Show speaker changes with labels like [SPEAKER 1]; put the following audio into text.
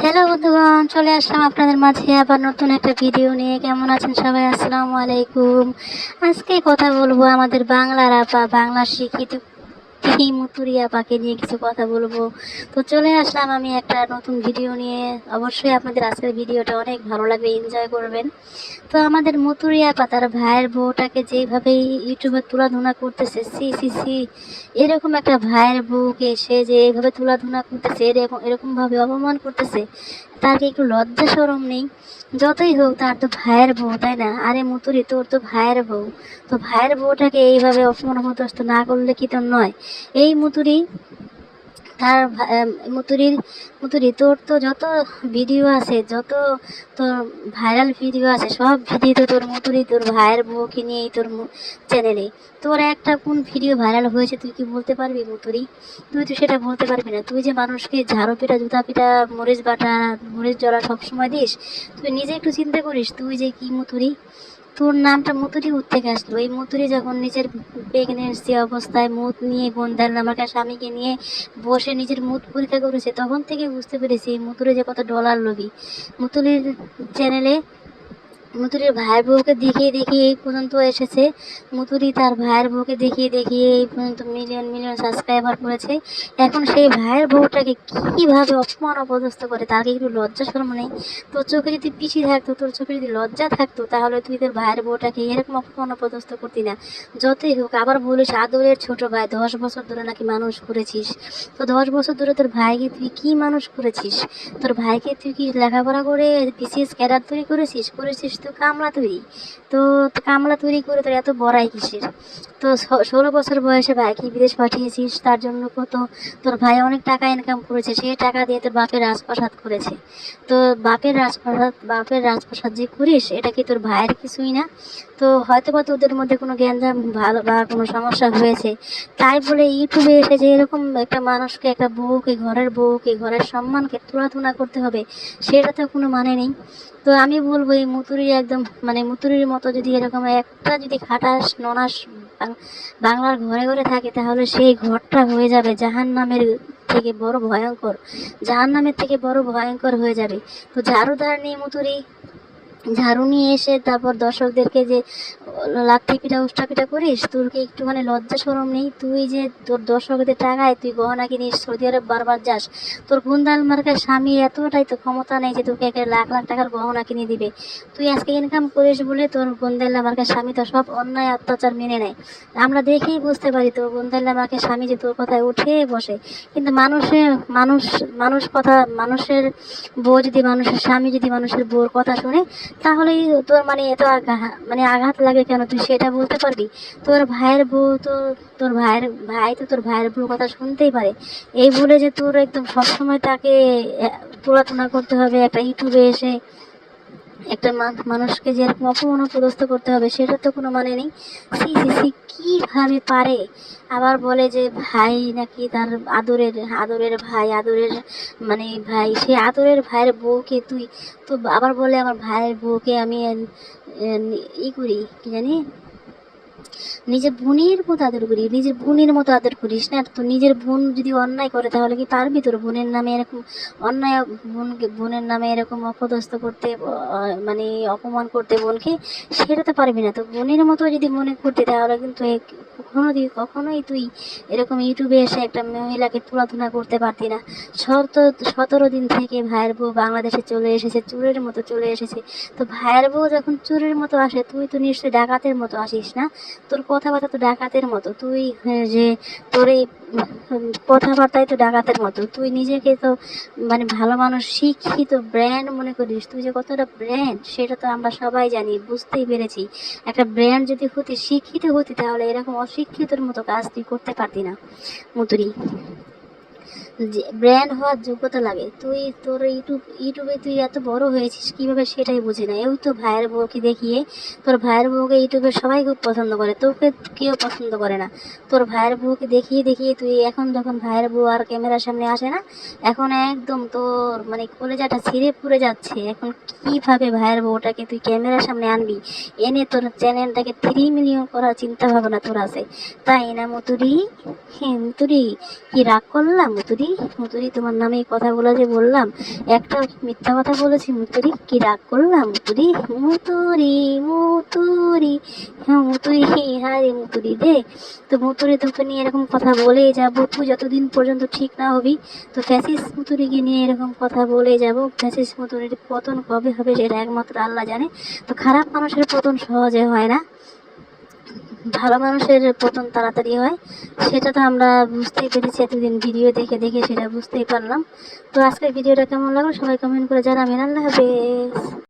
[SPEAKER 1] Hello বন্ধুগণ, চলে আসলাম আপনাদের মাঝে আবার নতুন একটা ভিডিও নিয়ে। কেমন আছেন সবাই? আসসালামু আলাইকুম। আজকে কথা বলবো আমাদের বাংলার আপা, বাংলা শিক্ষিত এই মুতুরি আপাকে নিয়ে কিছু কথা বলবো। তো চলে আসলাম আমি একটা নতুন ভিডিও নিয়ে। অবশ্যই আপনাদের আজকের ভিডিওটা অনেক ভালো লাগবে, এনজয় করবেন। তো আমাদের মুতুরি আপা তার ভাইয়ের বউটাকে যেভাবে ইউটিউবে তুলাধুনা করতেছে, সি সি সি, এরকম একটা ভাইয়ের বউকে সে যে এইভাবে তুলাধুনা করতেছে, এরকমভাবে অপমান করতেছে, তার কি একটু লজ্জা শরম নেই? যতই হোক তার তো ভাইয়ের বউ, তাই না? আরে মুতুরি, তোর তো ভাইয়ের বউ, তো ভাইয়ের বউটাকে এইভাবে অপমান অপদস্থ না করলে কি তোর নয়? এই মুতুরি, তার মুতুরি, তোর তো যত ভিডিও আছে, যত তোর ভাইরাল ভিডিও আছে, সব ভিডিও তো তোর মুতুরি তোর ভাইয়ের বউকে নিয়েই তোর চ্যানেলে। তোর একটা কোন ভিডিও ভাইরাল হয়েছে তুই কি বলতে পারবি মুতুরি? তুই তো সেটা বলতে পারবি না। তুই যে মানুষকে ঝাড়ু পিটা, জুতা পিটা, মরিচ বাটা, মরিচ জ্বলা সবসময় দিস, তুই নিজে একটু চিন্তা করিস তুই যে কি মুতুরি। তোর নামটা মুতুরি থেকে আসলো। এই মুতুরি যখন নিজের প্রেগনেন্সি অবস্থায় মুত নিয়ে গোন্দার নামাকা স্বামীকে নিয়ে বসে নিজের মুত পরীক্ষা করেছে, তখন থেকে বুঝতে পেরেছি এই মুতুরি যে কত ডলার লোভী। মুতুরির চ্যানেলে মুতুরির ভাইয়ের বউকে দেখিয়ে দেখিয়ে এই পর্যন্ত এসেছে। মুতুরি তার ভাইয়ের বউকে দেখিয়ে দেখিয়ে এই পর্যন্ত মিলিয়ন মিলিয়ন সাবস্ক্রাইবার করেছে। এখন সেই ভাইয়ের বউটাকে কীভাবে অপমান অপদস্থ করে, তার কি একটু লজ্জা শরম নেই? তোর চোখে যদি পিছিয়ে থাকতো, তোর চোখে যদি লজ্জা থাকতো, তাহলে তুই তোর ভাইয়ের বউটাকে এরকম অপমান অপদস্থ করতি না। যতই হোক, আবার বলিস আদরের ছোট ভাই, 10 বছর ধরে নাকি মানুষ করেছিস। তো 10 বছর ধরে তোর ভাইকে তুই কি মানুষ করেছিস? তোর ভাইকে তুই কি লেখাপড়া করে বিসিএস ক্যাডার তৈরি করেছিস তো কামলা তৈরি। তো কামলা তৈরি করে তোর এত বড়াই কিসের? তো 16 বছর বয়সে ভাইকে বিদেশ পাঠিয়েছিস, তার জন্য কত তোর ভাই অনেক টাকা ইনকাম করেছে, সেই টাকা দিয়ে তোর বাপের রাজপ্রাসাদ করেছে। তো বাপের রাজপ্রাসাদ যে করিস, এটা কি তোর ভাইয়ের কিছুই না? তো হয়তো বা তোদের মধ্যে কোনো জ্ঞানজাম ভালো বা কোনো সমস্যা হয়েছে, তাই বলে ইউটিউবে এসে যে এরকম একটা মানুষকে, একটা বউকে, ঘরের সম্মানকে তুলাধুনা করতে হবে, সেটা তো কোনো মানে নেই। তো আমি বলবো এই মুতুরি একদম, মানে মুতুরির মতো যদি এরকম একটা যদি খাটাস ননাস বাংলার ঘরে ঘরে থাকে, তাহলে সেই ঘরটা হয়ে যাবে জাহান্নামের থেকে বড় ভয়ঙ্কর, জাহান্নামের থেকে বড় ভয়ঙ্কর হয়ে যাবে। তো ঝাড়ুদার নিয়ে মুতুরি ঝাড়ু নিয়ে এসে তারপর দর্শকদেরকে যে লাথি পিটা উষ্টা পিটা করিস, তোর কি একটুখানি লজ্জা শরম নেই? তুই যে তোর দর্শকদের টাকায় তুই গহনা কিনিস, সৌদি আরব বারবার যাস, তোর গুন্দাল মার্কার স্বামী এতটাই তো ক্ষমতা নেই যে তোকে একটা লাখ লাখ টাকার গহনা কিনে দিবে। তুই আজকে ইনকাম করিস বলে তোর গুন্দাল্লা মার্কার স্বামী তো সব অন্যায় অত্যাচার মেনে নেয়। আমরা দেখেই বুঝতে পারি তোর গুন্দাল্লা মার্কার স্বামী যে তোর কথায় উঠে বসে। কিন্তু মানুষের বউ যদি, মানুষের স্বামী যদি মানুষের বউর কথা শুনে, তাহলেই তোর মানে এত মানে আঘাত লাগে কেন, তুই সেটা বলতে পারবি? তোর ভাইয়ের বউ তো, তোর ভাইয়ের বউর কথা শুনতেই পারে। এই বলে যে তোর একদম সবসময় তাকে তুলনা করতে হবে, একটা ইউটিউবে এসে একটা মানুষকে যে এরকম অপমান অপদস্থ করতে হবে, সেটা তো কোনো মানে নেই। সি সি সি, কীভাবে পারে? আবার বলে যে ভাই নাকি তার আদরের ভাই, মানে ভাই, সে আদরের ভাইয়ের বউকে তুই, তো আবার বলে আমার ভাইয়ের বউকে আমি করি, কি জানি, নিজের বোনের মতো আদর করি, নিজের বোনের মতো আদর করিস না? তো নিজের বোন যদি অন্যায় করে, তাহলে কি পারবি তোর বোনের নামে এরকম অন্যায়, বোনের নামে এরকম অপদস্থ করতে, মানে অপমান করতে বোনকে? সেটা তো পারবি না। তো বোনের মতো যদি মনে করতে, তাহলে কিন্তু কখনোই তুই এরকম ইউটিউবে এসে একটা মহিলাকে তুলাধুনা করতে পারতি না। 17 দিন থেকে ভাইয়ের বউ বাংলাদেশে চলে এসেছে, চোরের মতো চলে এসেছে। তো ভাইয়ের বউ যখন চোরের মতো আসে, তুই তো নিশ্চয়ই ডাকাতের মতো আসিস না? তোর কথাবার্তা তো ডাকাতের মতো, তুই যে তোর এই কথাবার্তায় তো ডাকাতের মতো। তুই নিজেকে তো মানে ভালো মানুষ, শিক্ষিত ব্র্যান্ড মনে করিস। তুই যে কতটা ব্র্যান্ড, সেটা তো আমরা সবাই জানি, বুঝতেই পেরেছি। একটা ব্র্যান্ড যদি হতি, শিক্ষিত হতি, তাহলে এরকম অশিক্ষিতর মতো কাজ তুই করতে পারতি না মুতুরি। যে ব্র্যান্ড হওয়ার যোগ্যতা লাগে। তুই তোর ইউটিউবে তুই এত বড় হয়েছিস কীভাবে, সেটাই বুঝি না। এই তো ভাইয়ের বউকে দেখিয়ে, তোর ভাইয়ের বউকে ইউটিউবে সবাই খুব পছন্দ করে, তোকে কেউ পছন্দ করে না। তোর ভাইয়ের বউকে দেখিয়ে দেখিয়ে তুই এখন যখন ভাইয়ের বউ আর ক্যামেরার সামনে আসে না, এখন একদম তোর মানে কলেজাটা ছিঁড়ে পুড়ে যাচ্ছে। এখন কীভাবে ভাইয়ের বউটাকে তুই ক্যামেরার সামনে আনবি, এনে তোর চ্যানেলটাকে 3 মিলিয়ন করার চিন্তা ভাবনা তোর আছে, তাই না মুতুরি? হ্যাঁ মুতুরি, কি রাগ করলাম মুতুরি? মুতুরি, মুতুরি তোমার নামে এই কথাগুলো যে বললাম, একটা মিথ্যা কথা বলেছি মুতুরি, কি রাগ করলাম মুতুরি? মুতুরি মুতুরি, হ্যাঁ মুতুরি, হ্যাঁ রে মুতুরি রে। তো মুতুরি তোকে নিয়ে এরকম কথা বলেই যাবো, তুই যতদিন পর্যন্ত ঠিক না হবি তো ফ্যাসিস মুতুরিকে নিয়ে এরকম কথা বলে যাব। ফ্যাসিস মুতুরির পতন কবে হবে সেটা একমাত্র আল্লাহ জানে। তো খারাপ মানুষের পতন সহজে হয় না, ভালো মানুষের পতন তাড়াতাড়ি হয়, সেটা তো আমরা বুঝতেই পেরেছি এতদিন ভিডিও দেখে দেখে, সেটা বুঝতেই পারলাম। তো আজকের ভিডিওটা কেমন লাগলো সবাই কমেন্ট করে জানাবেন। আল্লাহ হাফেজ।